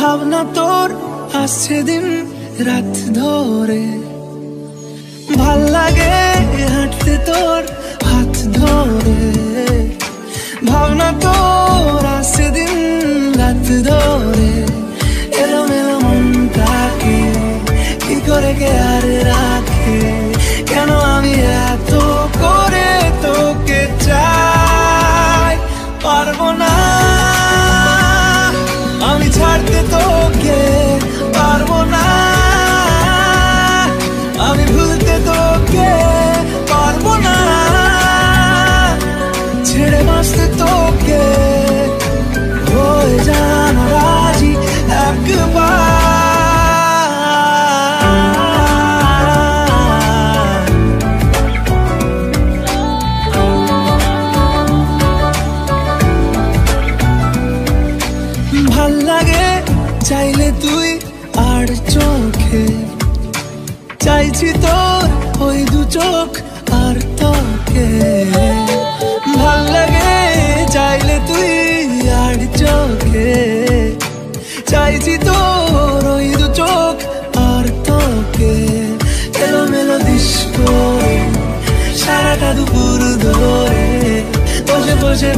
ভাবনা তোর আসছে দিন রাত ধরে, ভাল লাগে হাঁটতে তোর হাত ধরে। ভাবনা তোর আসছে দিন রাত ধরে, এলোমেলো মনটাকে কি করে কে আর রাখে? কেন আমি এত করে তোকে চাই, পারবো না আমি ছাড়তে তোকে, পারবো না আমি ভুলতে তোকে, পারবো না ছেড়ে বাঁচতে তোকে। হয়ে জানা রাজি একবার, ভাল লাগে চাইলে তুই আর চোখে, চাইছি তোর ওই দু চোখ আর তোকে। ভাল লাগে চাইলে তুই আর চোখে, চাইছি তোর ওই দু চোখ আর তোকে। এলোমেলো ডিস্কো সারাটা দুপুর ধরে বসে বসে